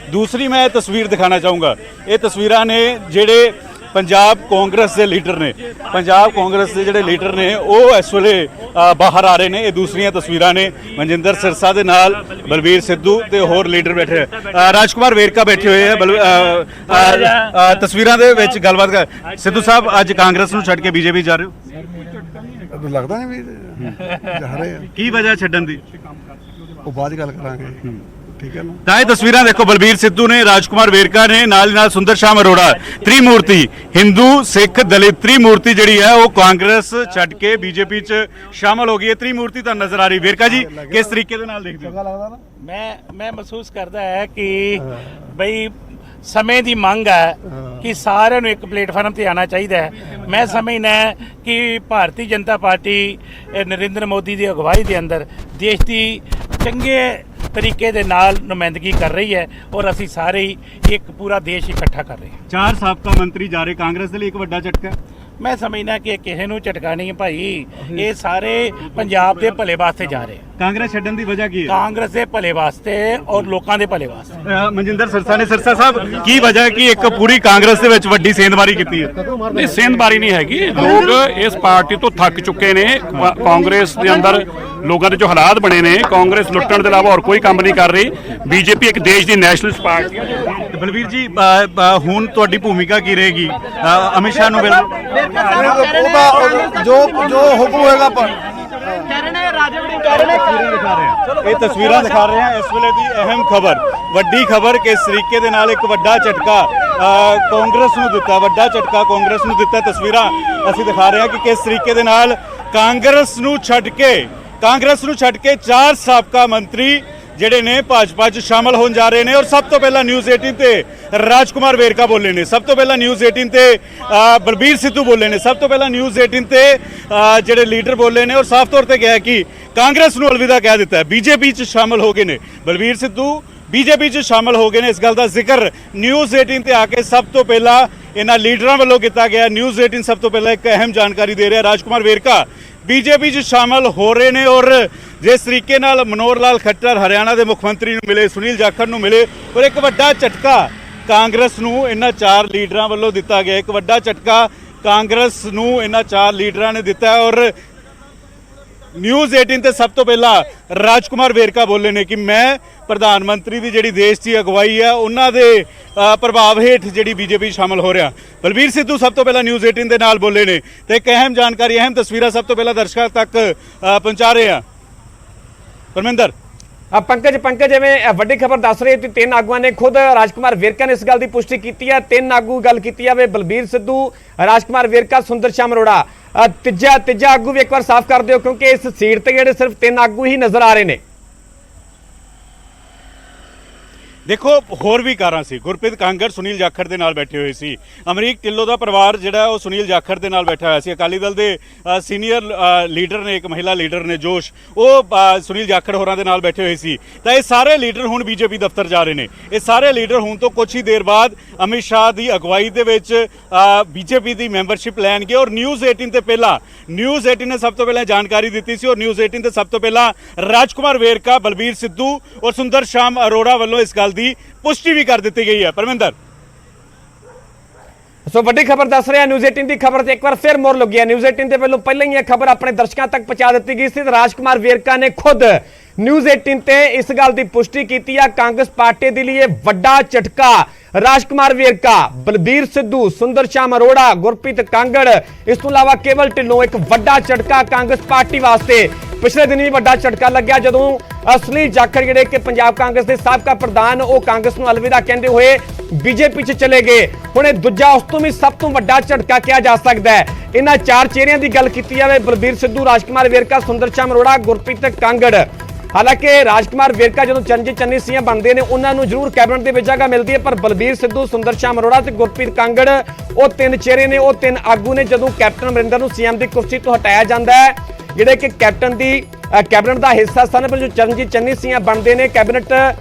दूसरी मैं तस्वीर दिखाना चाहूँगा, ये तस्वीरां ने जेड़े पंजाब कांग्रेस के लीडर ने, पंजाब कांग्रेस के जोड़े लीडर ने वो इस वेले बाहर आ रहे हैं। ये दूसरिया तस्वीरां ने मनजिंदर सिरसा के नाल बलबीर सिद्धू ते होर लीडर बैठे, राजकुमार वेरका बैठे हुए हैं। तस्वीरां दे विच गलबात कर, सिद्धू साहब अज कांग्रेस नूं छड्ड के बीजेपी जा रहे हो? लगता नहीं भी जा रहे हैं। की वजह छड्डण दी? वो बाद गल करांगे, ठीक है ना। ਤਾਂ ਇਹ ਤਸਵੀਰਾਂ ਦੇਖੋ, ਬਲਬੀਰ ਸਿੱਧੂ ਨੇ, ਰਾਜਕੁਮਾਰ ਵੇਰਕਾ ਨੇ, ਨਾਲ ਸੁੰਦਰ ਸ਼ਾਮ ਅਰੋੜਾ, ਤ੍ਰਿਮੂਰਤੀ ਹਿੰਦੂ ਸਿੱਖ ਦਲਿਤ ਤ੍ਰਿਮੂਰਤੀ ਜਿਹੜੀ ਹੈ ਉਹ ਕਾਂਗਰਸ ਛੱਡ ਕੇ ਬੀਜੇਪੀ 'ਚ ਸ਼ਾਮਲ ਹੋ ਗਈ ਹੈ। ਤ੍ਰਿਮੂਰਤੀ ਤਾਂ ਨਜ਼ਰ ਆ ਰਹੀ। ਵੇਰਕਾ ਜੀ ਕਿਸ ਤਰੀਕੇ ਦੇ ਨਾਲ ਦੇਖਦੇ ਹੋ? ਮੈਂ ਮਹਿਸੂਸ ਕਰਦਾ ਹੈ ਕਿ ਬਈ ਸਮੇਂ ਦੀ ਮੰਗ ਹੈ ਕਿ ਸਾਰਿਆਂ ਨੂੰ ਇੱਕ ਪਲੇਟਫਾਰਮ ਤੇ ਆਉਣਾ ਚਾਹੀਦਾ ਹੈ। ਮੈਂ ਸਮਝਦਾ ਕਿ ਭਾਰਤੀ ਜਨਤਾ ਪਾਰਟੀ ਨਰਿੰਦਰ ਮੋਦੀ ਦੀ ਅਗਵਾਈ ਦੇ ਅੰਦਰ ਦੇਸ਼ ਦੀ ਚੰਗੇ तरीके दे नाल नुमाइंदगी कर रही है और असी सारे ही एक पूरा देश इकट्ठा कर रहे हैं। 4 ਸਾਬਕਾ ਮੰਤਰੀ ਜਾ ਰਹੇ, ਕਾਂਗਰਸ ਦੇ ਲਈ ਇੱਕ ਵੱਡਾ ਝਟਕਾ। मैं समझना कि किसी ਨੂੰ ਝਟਕਾ नहीं भाई, ये सारे पंजाब के भले वास्ते जा रहे हैं। ਕਾਂਗਰਸ ਛੱਡਣ ਦੀ ਵਜ੍ਹਾ ਕੀ ਹੈ? कांग्रेस के भले वास्ते और लोगों के भले वास्ते। ਮਨਜਿੰਦਰ ਸਿਰਸਾ ਨੇ, ਸਿਰਸਾ ਸਾਹਿਬ ਕੀ ਵਜ੍ਹਾ ਹੈ ਕਿ ਇੱਕ ਪੂਰੀ ਕਾਂਗਰਸ ਦੇ ਵਿੱਚ ਵੱਡੀ ਸੇਂਧਮਾਰੀ ਕੀਤੀ ਹੈ? नहीं सेंधमारी नहीं हैगी, लोग इस पार्टी तो थक चुके ने। कांग्रेस के अंदर लोगों के जो हालात बने ने, कांग्रेस लुट्टण के अलावा और कोई काम नहीं कर रही। बीजेपी एक देश की नैशनलिस्ट पार्टी है। ਬਲਬੀਰ ਜੀ ਹੁਣ ਤੁਹਾਡੀ ਭੂਮਿਕਾ ਕੀ ਰਹੇਗੀ? ਅਮਿਤ ਸ਼ਾਹ ਨੂੰ जो हुक्म होएगा ਇਹ ਤਸਵੀਰਾਂ ਦਿਖਾ ਰਹੇ ਹਾਂ ਇਸ ਵੇਲੇ ਦੀ ਅਹਿਮ ਖਬਰ, ਵੱਡੀ ਖਬਰ ਕਿਸ ਤਰੀਕੇ ਦੇ ਨਾਲ ਇੱਕ ਵੱਡਾ ਝਟਕਾ ਕਾਂਗਰਸ ਨੂੰ ਦਿੱਤਾ, ਵੱਡਾ ਝਟਕਾ ਕਾਂਗਰਸ ਨੂੰ ਦਿੱਤਾ। ਤਸਵੀਰਾਂ ਅਸੀਂ ਦਿਖਾ ਰਹੇ ਹਾਂ ਕਿ ਕਿਸ ਤਰੀਕੇ ਦੇ ਨਾਲ ਕਾਂਗਰਸ ਨੂੰ ਛੱਡ ਕੇ 4 ਸਾਬਕਾ ਮੰਤਰੀ ਜਿਹੜੇ ਨੇ ਭਾਜਪਾ 'ਚ ਸ਼ਾਮਲ ਹੋਣ ਜਾ ਰਹੇ ਨੇ। ਔਰ ਸਭ ਤੋਂ ਪਹਿਲਾਂ ਨਿਊਜ਼ 18 ਤੇ ਰਾਜਕੁਮਾਰ ਵੇਰਕਾ ਬੋਲੇ ਨੇ, ਸਭ ਤੋਂ ਪਹਿਲਾਂ ਨਿਊਜ਼ 18 ਤੇ ਬਲਬੀਰ ਸਿੱਧੂ ਬੋਲੇ ਨੇ, ਸਭ ਤੋਂ ਪਹਿਲਾਂ ਨਿਊਜ਼ 18 ਤੇ ਜਿਹੜੇ ਲੀਡਰ ਬੋਲੇ ਨੇ ਔਰ ਸਾਫ਼ ਤੌਰ ਤੇ ਕਿਹਾ ਕਿ ਕਾਂਗਰਸ ਨੂੰ ਅਲਵਿਦਾ ਕਹਿ ਦਿੱਤਾ ਹੈ। ਬੀਜੇਪੀ 'ਚ ਸ਼ਾਮਲ ਹੋ ਗਏ ਨੇ ਬਲਬੀਰ ਸਿੱਧੂ, ਬੀਜੇਪੀ 'ਚ ਸ਼ਾਮਲ ਹੋ ਗਏ ਨੇ। ਇਸ ਗੱਲ ਦਾ ਜ਼ਿਕਰ ਨਿਊਜ਼ 18 ਤੇ ਆ ਕੇ ਸਭ ਤੋਂ ਪਹਿਲਾਂ ਇਹਨਾਂ ਲੀਡਰਾਂ ਵੱਲੋਂ ਕੀਤਾ ਗਿਆ। ਨਿਊਜ਼ 18 ਸਭ ਤੋਂ ਪਹਿਲਾਂ ਇੱਕ ਅਹਿਮ ਜਾਣਕਾਰੀ ਦੇ ਰਿਹਾ, ਰਾਜਕੁਮਾਰ ਵੇਰਕਾ बीजेपी 'ਚ ਸ਼ਾਮਲ ਹੋ ਰਹੇ ਨੇ। ਔਰ ਜਿਸ ਤਰੀਕੇ ਨਾਲ ਮਨੋਹਰ ਲਾਲ ਖੱਟਰ ਹਰਿਆਣਾ ਦੇ ਮੁੱਖ ਮੰਤਰੀ ਨੂੰ ਮਿਲੇ, ਸੁਨੀਲ ਜਾਖੜ ਨੂੰ ਮਿਲੇ, ਔਰ ਇੱਕ ਵੱਡਾ ਝਟਕਾ ਕਾਂਗਰਸ ਨੂੰ ਇਹਨਾਂ 4 ਲੀਡਰਾਂ ਵੱਲੋਂ ਦਿੱਤਾ ਗਿਆ। ਇੱਕ ਵੱਡਾ ਝਟਕਾ ਕਾਂਗਰਸ ਨੂੰ ਇਹਨਾਂ 4 ਲੀਡਰਾਂ ਨੇ ਦਿੱਤਾ। ਔਰ ਨਿਊਜ਼ 18 ਤੇ ਸਭ ਤੋਂ ਪਹਿਲਾਂ ਰਾਜਕੁਮਾਰ ਵੇਰਕਾ ਬੋਲੇ ਨੇ ਕਿ ਮੈਂ ਪ੍ਰਧਾਨ ਮੰਤਰੀ ਦੀ ਜਿਹੜੀ ਦੇਸ਼ ਦੀ ਅਗਵਾਈ ਹੈ ਉਹਨਾਂ ਦੇ ਪ੍ਰਭਾਵ ਹੇਠ ਜਿਹੜੀ ਬੀਜੇਪੀ ਸ਼ਾਮਲ ਹੋ ਰਿਹਾ। ਬਲਬੀਰ ਸਿੱਧੂ ਸਭ ਤੋਂ ਪਹਿਲਾਂ ਨਿਊਜ਼ 18 ਦੇ ਨਾਲ ਬੋਲੇ ਨੇ ਤੇ ਇੱਕ ਅਹਿਮ ਜਾਣਕਾਰੀ, ਅਹਿਮ ਤਸਵੀਰਾਂ ਸਭ ਤੋਂ ਪਹਿਲਾਂ ਦਰਸ਼ਕਾਂ ਤੱਕ ਪਹੁੰਚਾ ਰਹੇ ਆ। ਪਰਮਿੰਦਰ पंकज जिवें वड्डी खबर दस रहे थे, 3 आगुआं ने खुद राजकुमार वेरका ने इस गल की पुष्टि की है। 3 आगू गल की है, बलबीर सिद्धू, राजकुमार वेरका, सुंदर श्याम अरोड़ा। तीजा आगू भी एक बार साफ कर दो क्योंकि इस सीट ते जेडे सिर्फ 3 आगू ही नजर आ रहे हैं। देखो होर भी कारां सी, गुरप्रीत कांगड़ सुनील जाखड़ दे नाल बैठे हुए सी, अमरीक ढिल्लों दा परिवार जिहड़ा वो सुनील जाखड़ दे नाल बैठा हुआ सी। अकाली दल दे सीनियर लीडर ने, एक महिला लीडर ने जोश, वो सुनील जाखड़ होरां दे नाल बैठे हुए सी। तां ये सारे लीडर हुण बीजेपी दफ्तर जा रहे ने। ये सारे लीडर हुण तो कुछ ही देर बाद अमित शाह की अगवाई दे विच बीजेपी की मैंबरशिप लैणगे। और न्यूज़ 18 ते पहला न्यूज़ 18 ने सब तो पहले जानकारी दी सी और न्यूज़ 18 ते सब तो पहला राजकुमार वेरका, बलबीर सिद्धू और सुंदर श्याम अरोड़ा वालों इस गल की पुष्टि भी कर दी गई है। परमिंदर सो वड्डी खबर दस रहे न्यूज़ 18 की खबर से एक बार फिर मोर लग गया। न्यूज़ 18 से पहले ही यह खबर अपने दर्शकों तक पहुंचा दी गई थी। राजकुमार वेरका ने खुद न्यूज़ 18 ते इस गल की पुष्टि की है। कांग्रेस पार्टी के लिए वड्डा झटका, राजकुमार वेरका, बलबीर सिद्धू, सुंदर श्याम अरोड़ा, गुरप्रीत कांगड़, इस तो इलावा केवल ढिल्लों एक वड्डा झटका कांग्रेस पार्टी वास्ते। पिछले दिन भी वड्डा झटका लग्या जदों सुनील जाखड़ जिहड़े कि पंजाब कांग्रेस के साबका प्रधान वो कांग्रेस नूं अलविदा कहंदे हुए बीजेपी च चले गए। हुण दूजा उस तो भी सब तो वड्डा झटका कहा जा सकता है। इन्हां 4 चेहरिਆਂ की गल की जाए, बलबीर सिद्धू, राजकुमार वेरका, सुंदर श्याम अरोड़ा, गुरप्रीत कांगड़। हालांकि राजकुमार वेरका जो चरणजीत चन्नी सिंह बनते हैं उन्होंने जरूर कैबिनेट की जगह मिलती है, पर बलबीर सिद्धू, सुंदर श्याम अरोड़ा ते गुरप्रीत कांगड़ वो 3 चेहरे ने, वो 3 आगू ने। जो कैप्टन अमरिंदर नूं सीएम की कुर्सी तो हटाया जाता है, जिहड़े कि कैप्टन की कैबिनेट का हिस्सा सन, पर जो चरणजीत चन्नी सिंह बनते हैं कैबिनेट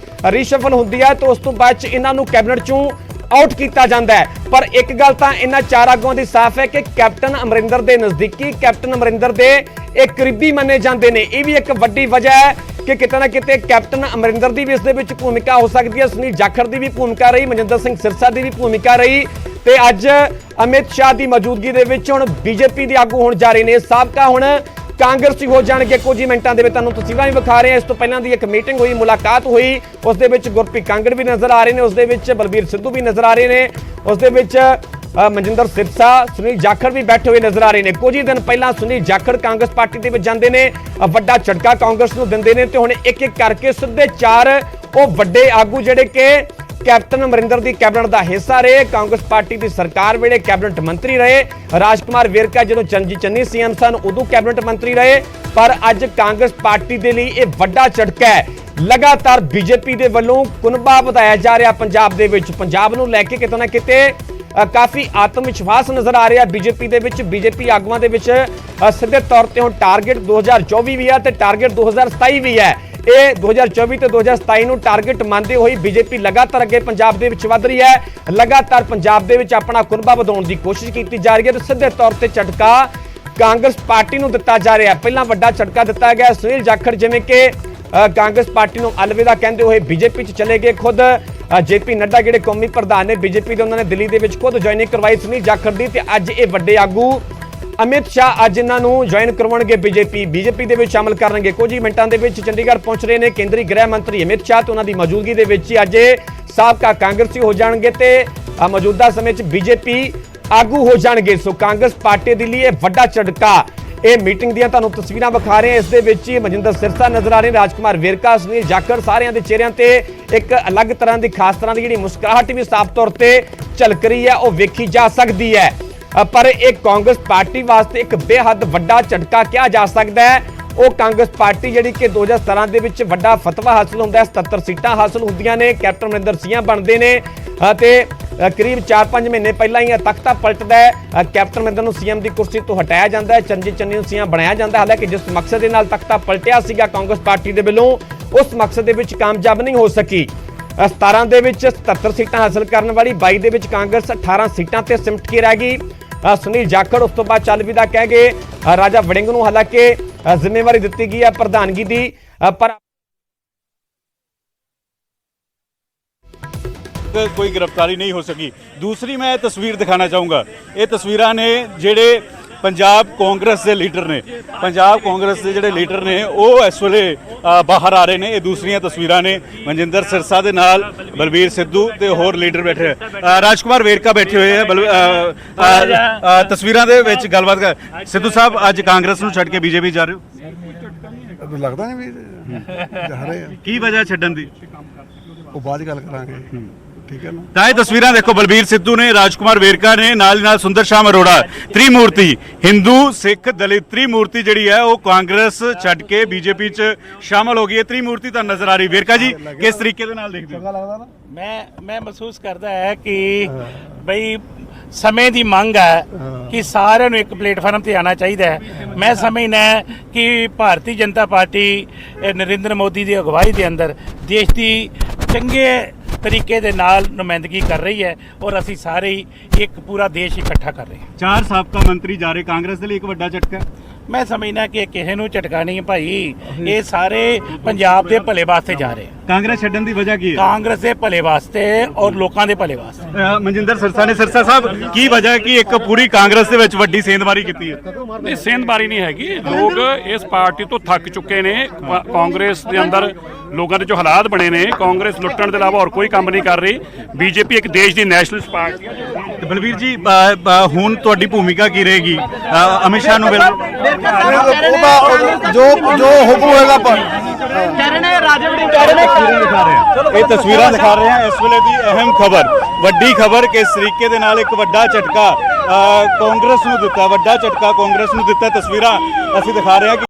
रीशफल होंदी है तो उस तो बाद इन्हों कैबिनेट चों आउट किया जाता है। पर एक गल तो इन्हां 4 आगुआं की साफ है कि कैप्टन अमरिंदर के नज़दीकी, कैप्टन अमरिंदर के एक करीबी मने जाते हैं। यह भी एक वड्डी वजह है ਕਿ ਕਿਤੇ ਨਾ ਕਿਤੇ ਕੈਪਟਨ ਅਮਰਿੰਦਰ ਦੀ ਵੀ ਇਸ ਦੇ ਵਿੱਚ ਭੂਮਿਕਾ ਹੋ ਸਕਦੀ ਹੈ, ਸੁਨੀਲ ਜਾਖੜ ਦੀ ਵੀ ਭੂਮਿਕਾ ਰਹੀ, ਮਨਜਿੰਦਰ ਸਿੰਘ ਸਿਰਸਾ ਦੀ ਵੀ ਭੂਮਿਕਾ ਰਹੀ ਤੇ ਅੱਜ ਅਮਿਤ ਸ਼ਾਹ ਦੀ ਮੌਜੂਦਗੀ ਦੇ ਵਿੱਚ ਹੁਣ ਬੀਜੇਪੀ ਦੇ ਆਗੂ ਹੋਣ ਜਾ ਰਹੇ ਨੇ। ਸਾਬਕਾ ਹੁਣ ਕਾਂਗਰਸੀ ਹੋ ਜਾਣਗੇ। ਕੁਝ ਹੀ ਮਿੰਟਾਂ ਦੇ ਵਿੱਚ ਤੁਹਾਨੂੰ ਤਸਵੀਰਾਂ ਵੀ ਵਿਖਾ ਰਹੇ ਹਾਂ। ਇਸ ਤੋਂ ਪਹਿਲਾਂ ਦੀ ਇੱਕ ਮੀਟਿੰਗ ਹੋਈ, ਮੁਲਾਕਾਤ ਹੋਈ, ਉਸ ਦੇ ਵਿੱਚ ਗੁਰਪ੍ਰੀਤ ਕਾਂਗੜ ਵੀ ਨਜ਼ਰ ਆ ਰਹੇ ਨੇ, ਉਸ ਦੇ ਵਿੱਚ ਬਲਬੀਰ ਸਿੱਧੂ ਵੀ ਨਜ਼ਰ ਆ ਰਹੇ ਨੇ, ਉਸ ਦੇ ਵਿੱਚ ਮਨਜਿੰਦਰ ਸਿਰਸਾ, ਸੁਨੀਲ ਜਾਖੜ ਵੀ ਬੈਠੇ ਹੋਏ ਨਜ਼ਰ ਆ ਰਹੇ ਨੇ। ਕੁਝ ਹੀ ਦਿਨ ਪਹਿਲਾਂ ਸੁਨੀਲ ਜਾਖੜ ਕਾਂਗਰਸ ਪਾਰਟੀ ਦੇ ਵਿੱਚ ਜਾਂਦੇ ਨੇ, ਵੱਡਾ ਝਟਕਾ ਕਾਂਗਰਸ ਨੂੰ ਦਿੰਦੇ ਨੇ ਤੇ ਹੁਣ ਇੱਕ ਇੱਕ ਕਰਕੇ ਸਿੱਧੇ 4 ਉਹ ਵੱਡੇ ਆਗੂ ਜਿਹੜੇ ਕਿ ਕੈਪਟਨ ਅਮਰਿੰਦਰ ਦੀ ਕੈਬਨਿਟ ਦਾ ਹਿੱਸਾ ਰਹੇ, ਕਾਂਗਰਸ ਪਾਰਟੀ ਦੀ ਸਰਕਾਰ ਵੇਲੇ ਕੈਬਨਿਟ ਮੰਤਰੀ ਰਹੇ। ਰਾਜਕੁਮਾਰ ਵੇਰਕਾ ਜਦੋਂ ਚੰਨੀ ਸੀਐਮ ਸਨ ਉਦੋਂ ਕੈਬਨਿਟ ਮੰਤਰੀ ਰਹੇ, ਪਰ ਅੱਜ ਕਾਂਗਰਸ ਪਾਰਟੀ ਦੇ ਲਈ ਇਹ ਵੱਡਾ ਝਟਕਾ ਹੈ। ਲਗਾਤਾਰ ਬੀਜੇਪੀ ਦੇ ਵੱਲੋਂ ਕੁਨਬਾ ਵਧਾਇਆ ਜਾ ਰਿਹਾ ਪੰਜਾਬ ਦੇ ਵਿੱਚ। ਪੰਜਾਬ ਨੂੰ ਲੈ ਕੇ ਕਿਤੇ ਨਾ ਕਿਤੇ ਕਾਫੀ ਆਤਮ ਵਿਸ਼ਵਾਸ ਨਜ਼ਰ ਆ ਰਿਹਾ ਬੀਜੇਪੀ ਦੇ ਵਿੱਚ, ਬੀਜੇਪੀ ਆਗੂਆਂ ਦੇ ਵਿੱਚ। ਸਿੱਧੇ ਤੌਰ ਤੇ ਹੁਣ ਟਾਰਗੇਟ 2024 ਵੀ ਹੈ ਤੇ ਟਾਰਗੇਟ 2027 ਵੀ ਹੈ। ਇਹ 2024 ਤੇ 2027 ਨੂੰ ਟਾਰਗੇਟ ਮੰਨਦੇ ਹੋਏ ਬੀਜੇਪੀ ਲਗਾਤਾਰ ਅੱਗੇ ਪੰਜਾਬ ਦੇ ਵਿੱਚ ਵਧ ਰਹੀ ਹੈ। ਲਗਾਤਾਰ ਪੰਜਾਬ ਦੇ ਵਿੱਚ ਆਪਣਾ ਕੁਨਬਾ ਵਧਾਉਣ ਦੀ ਕੋਸ਼ਿਸ਼ ਕੀਤੀ ਜਾ ਰਹੀ ਹੈ ਤੇ ਸਿੱਧੇ ਤੌਰ ਤੇ ਝਟਕਾ ਕਾਂਗਰਸ ਪਾਰਟੀ ਨੂੰ ਦਿੱਤਾ ਜਾ ਰਿਹਾ ਹੈ। ਪਹਿਲਾਂ ਵੱਡਾ ਝਟਕਾ ਦਿੱਤਾ ਗਿਆ ਸੁਨੀਲ ਜਾਖੜ, ਜਿਵੇਂ ਕਿ ਕਾਂਗਰਸ ਪਾਰਟੀ ਨੂੰ ਅਲਵਿਦਾ ਕਹਿੰਦੇ ਹੋਏ ਬੀਜੇਪੀ 'ਚ ਚਲੇ ਗਏ। ਖੁਦ ਜੇਪੀ ਨੱਡਾ ਜਿਹੜੇ ਕੌਮੀ ਪ੍ਰਧਾਨ ਨੇ ਬੀਜੇਪੀ ਦੇ, ਉਹਨਾਂ ਨੇ ਦਿੱਲੀ ਦੇ ਵਿੱਚ ਖੁਦ ਜੁਆਇਨਿੰਗ ਕਰਵਾਈ ਸੁਨੀਲ ਜਾਖੜ ਦੀ ਤੇ ਅੱਜ ਇਹ ਵੱਡੇ ਆਗੂ ਅਮਿਤ ਸ਼ਾਹ ਅੱਜ ਇਹਨਾਂ ਨੂੰ ਜੁਆਇਨ ਕਰਵਾਉਣਗੇ, ਬੀਜੇਪੀ ਦੇ ਵਿੱਚ ਸ਼ਾਮਲ ਕਰਨਗੇ। ਕੁਝ ਹੀ ਮਿੰਟਾਂ ਦੇ ਵਿੱਚ ਚੰਡੀਗੜ੍ਹ ਪਹੁੰਚ ਰਹੇ ਨੇ ਕੇਂਦਰੀ ਗ੍ਰਹਿ ਮੰਤਰੀ ਅਮਿਤ ਸ਼ਾਹ ਤੇ ਉਹਨਾਂ ਦੀ ਮੌਜੂਦਗੀ ਦੇ ਵਿੱਚ ਹੀ ਅੱਜ ਇਹ ਸਾਬਕਾ ਕਾਂਗਰਸੀ ਹੋ ਜਾਣਗੇ ਤੇ ਮੌਜੂਦਾ ਸਮੇਂ 'ਚ ਬੀਜੇਪੀ ਆਗੂ ਹੋ ਜਾਣਗੇ। ਸੋ ਕਾਂਗਰਸ ਪਾਰਟੀ ਦੇ ਲਈ ਇਹ ਵੱਡਾ ਝਟਕਾ। ਇਹ ਮੀਟਿੰਗ ਦੀਆਂ ਤੁਹਾਨੂੰ ਤਸਵੀਰਾਂ ਵਿਖਾ ਰਹੇ ਹਾਂ। ਇਸ ਦੇ ਵਿੱਚ ਹੀ ਮਨਜਿੰਦਰ ਸਿਰਸਾ ਨਜ਼ਰ ਆ ਰਹੇ, ਰਾਜਕੁਮਾਰ ਵੇਰਕਾ, ਸੁਨੀਲ ਜਾਖੜ, ਸਾਰਿਆਂ ਦੇ ਚਿਹਰਿਆਂ ਤੇ ਇੱਕ ਅਲੱਗ ਤਰ੍ਹਾਂ ਦੀ ਖਾਸ ਤਰ੍ਹਾਂ ਦੀ ਜਿਹੜੀ ਮੁਸਕਰਾਹਟ ਵੀ ਸਾਫ਼ ਤੌਰ ਤੇ ਝਲਕ ਰਹੀ ਹੈ, ਉਹ ਵੇਖੀ ਜਾ ਸਕਦੀ ਹੈ। ਪਰ ਇਹ ਕਾਂਗਰਸ ਪਾਰਟੀ ਵਾਸਤੇ ਇੱਕ ਬੇਹੱਦ ਵੱਡਾ ਝਟਕਾ ਕਿਹਾ ਜਾ ਸਕਦਾ ਹੈ। ਉਹ ਕਾਂਗਰਸ ਪਾਰਟੀ ਜਿਹੜੀ ਕਿ 2017 ਦੇ ਵਿੱਚ ਵੱਡਾ ਫਤਵਾ ਹਾਸਲ ਹੁੰਦਾ ਹੈ, 77 ਸੀਟਾਂ ਹਾਸਲ ਹੁੰਦੀਆਂ ਨੇ, ਕੈਪਟਨ ਅਮਰਿੰਦਰ ਸੀਐਮ ਬਣਦੇ ਨੇ ਤੇ ਕਰੀਬ 4-5 ਮਹੀਨੇ ਪਹਿਲਾਂ ਹੀ ਤਖਤਾ ਪਲਟਦਾ ਹੈ। ਕੈਪਟਨ ਅਮਰਿੰਦਰ ਨੂੰ ਸੀਐਮ ਦੀ ਕੁਰਸੀ ਤੋਂ ਹਟਾਇਆ ਜਾਂਦਾ ਹੈ, ਚੰਨੀ ਨੂੰ ਸੀਐਮ ਬਣਾਇਆ ਜਾਂਦਾ। ਹਾਲਾਂਕਿ ਜਿਸ ਮਕਸਦ ਦੇ ਨਾਲ ਤਖਤਾ ਪਲਟਿਆ ਸੀਗਾ ਕਾਂਗਰਸ ਪਾਰਟੀ ਦੇ ਵੱਲੋਂ, ਉਸ ਮਕਸਦ ਦੇ ਵਿੱਚ ਕਾਮਯਾਬ ਨਹੀਂ ਹੋ ਸਕੀ। 17 ਦੇ ਵਿੱਚ 77 ਸੀਟਾਂ ਹਾਸਲ ਕਰਨ ਵਾਲੀ, 22 ਦੇ ਵਿੱਚ ਕਾਂਗਰਸ 18 ਸੀਟਾਂ ਤੇ ਸਿਮਟ ਕੇ ਰਹਿ ਗਈ। ਸੁਨੀਲ ਜਾਖੜ ਉਸ ਤੋਂ ਬਾਅਦ ਚੱਲ ਵਿਦਾ ਕਹਿ ਗਏ। ਰਾਜਾ ਵੜਿੰਗ ਨੂੰ ਹਾਲਾਂਕਿ ਜ਼ਿੰਮੇਵਾਰੀ ਦਿੱਤੀ ਗਈ ਹੈ ਪ੍ਰਧਾਨਗੀ ਦੀ, ਪਰ कोई गिरफ्तारी नहीं हो सकी। दूसरी मैं तस्वीर दिखाना चाहूँगा, ये तस्वीरां ने जेड़े पंजाब कांग्रेस के लीडर ने, पंजाब कांग्रेस के जेड़े लीडर ने वो इस वेले बाहर आ रहे हैं। ये दूसरियां तस्वीरां ने मनजिंदर सिरसा दे नाल बलबीर सिद्धू ते होर लीडर बैठे हैं, राजकुमार वेरका बैठे हुए हैं। तस्वीरां दे विच गलबात कर सिद्धू साहब, अज कांग्रेस नूं छड्ड के बीजेपी जा रहे हो? ਲੱਗਦਾ ਨਹੀਂ ਵੀ ਜਾ ਰਹੇ ਆ। की वजह छड्डण दी? ਉਹ ਬਾਅਦ 'ਚ ਗੱਲ ਕਰਾਂਗੇ, ਠੀਕ है ना। ਤਾਂ ਇਹ ਤਸਵੀਰਾਂ ਦੇਖੋ, ਬਲਬੀਰ ਸਿੱਧੂ ਨੇ, ਰਾਜਕੁਮਾਰ ਵੇਰਕਾ ਨੇ, ਨਾਲ ਸੁੰਦਰ ਸ਼ਾਮ ਅਰੋੜਾ, ਤ੍ਰਿਮੂਰਤੀ ਹਿੰਦੂ ਸਿੱਖ ਦਲਿਤ ਤ੍ਰਿਮੂਰਤੀ ਜਿਹੜੀ ਹੈ ਉਹ ਕਾਂਗਰਸ ਛੱਡ ਕੇ ਬੀਜੇਪੀ 'ਚ ਸ਼ਾਮਲ ਹੋ ਗਈ ਹੈ। ਤ੍ਰਿਮੂਰਤੀ ਤਾਂ ਨਜ਼ਰ ਆ ਰਹੀ। ਵੇਰਕਾ ਜੀ, ਕਿਸ ਤਰੀਕੇ ਦੇ ਨਾਲ ਦੇਖਦੇ ਹੋ? ਚੰਗਾ ਲੱਗਦਾ ਨਾ। ਮੈਂ ਮਹਿਸੂਸ ਕਰਦਾ ਹੈ ਕਿ ਬਈ ਸਮੇਂ ਦੀ ਮੰਗ ਹੈ ਕਿ ਸਾਰਿਆਂ ਨੂੰ ਇੱਕ ਪਲੇਟਫਾਰਮ ਤੇ ਆਉਣਾ ਚਾਹੀਦਾ ਹੈ। ਮੈਂ ਸਮਝਦਾ ਕਿ ਭਾਰਤੀ ਜਨਤਾ ਪਾਰਟੀ ਨਰਿੰਦਰ ਮੋਦੀ ਦੀ ਅਗਵਾਈ ਦੇ ਅੰਦਰ ਦੇਸ਼ ਦੀ ਚੰਗੇ ਤਰੀਕੇ ਦੇ ਨਾਲ ਨੁਮਾਇੰਦਗੀ ਕਰ ਰਹੀ ਹੈ ਔਰ ਅਸੀਂ ਸਾਰੇ ਹੀ ਇੱਕ ਪੂਰਾ ਦੇਸ਼ ਇਕੱਠਾ ਕਰ ਰਹੇ ਹਾਂ। 4 ਸਾਬਕਾ ਮੰਤਰੀ ਜਾ ਰਹੇ, ਕਾਂਗਰਸ ਦੇ ਲਈ ਇੱਕ ਵੱਡਾ ਝਟਕਾ। ਮੈਂ ਸਮਝਦਾ ਕਿ ਕਿਸੇ ਨੂੰ ਝਟਕਾ ਨਹੀਂ ਭਾਈ, ਇਹ ਸਾਰੇ ਪੰਜਾਬ ਦੇ ਭਲੇ ਵਾਸਤੇ ਜਾ ਰਹੇ। ਕਾਂਗਰਸ ਛੱਡਣ ਦੀ ਵਜ੍ਹਾ ਕੀ ਹੈ? ਕਾਂਗਰਸ ਦੇ ਭਲੇ ਵਾਸਤੇ ਔਰ ਲੋਕਾਂ ਦੇ ਭਲੇ ਵਾਸਤੇ। ਮਨਜਿੰਦਰ ਸਿਰਸਾ ਨੇ, ਸਿਰਸਾ ਸਾਹਿਬ ਕੀ ਵਜ੍ਹਾ ਹੈ ਕਿ ਇੱਕ ਪੂਰੀ ਕਾਂਗਰਸ ਦੇ ਵਿੱਚ ਵੱਡੀ ਸੇਂਧਮਾਰੀ ਕੀਤੀ ਹੈ? ਨਹੀਂ, ਸੇਂਧਮਾਰੀ ਨਹੀਂ ਹੈਗੀ। ਲੋਕ ਇਸ ਪਾਰਟੀ ਤੋਂ ਥੱਕ ਚੁੱਕੇ ਨੇ। ਕਾਂਗਰਸ ਦੇ ਅੰਦਰ ਲੋਕਾਂ ਦੇ ਜੋ ਹਾਲਾਤ ਬਣੇ ਨੇ, ਕਾਂਗਰਸ ਲੁੱਟਣ ਦੇ ਇਲਾਵਾ ਹੋਰ ਕੋਈ ਕੰਮ ਨਹੀਂ ਕਰ ਰਹੀ। ਬੀਜੇਪੀ ਇੱਕ ਦੇਸ਼ ਦੀ ਨੈਸ਼ਨਲਿਸਟ ਪਾਰਟੀ ਹੈ। ਬਲਬੀਰ ਜੀ, ਹੁਣ ਤੁਹਾਡੀ ਭੂਮਿਕਾ ਕੀ ਰਹੇਗੀ? ਅਮਿਤ ਸ਼ਾਹ ਨੂੰ ਜੋ ਹੁਕਮ ਹੋਏਗਾ ਇਹ ਤਸਵੀਰਾਂ ਦਿਖਾ ਰਹੇ ਹਾਂ ਇਸ ਵੇਲੇ ਦੀ ਅਹਿਮ ਖਬਰ, ਵੱਡੀ ਖਬਰ ਕਿ ਇਸ ਤਰੀਕੇ ਦੇ ਨਾਲ ਇੱਕ ਵੱਡਾ ਝਟਕਾ ਕਾਂਗਰਸ ਨੂੰ ਦਿੱਤਾ, ਵੱਡਾ ਝਟਕਾ ਕਾਂਗਰਸ ਨੂੰ ਦਿੱਤਾ। ਤਸਵੀਰਾਂ ਅਸੀਂ ਦਿਖਾ ਰਹੇ ਹਾਂ ਕਿ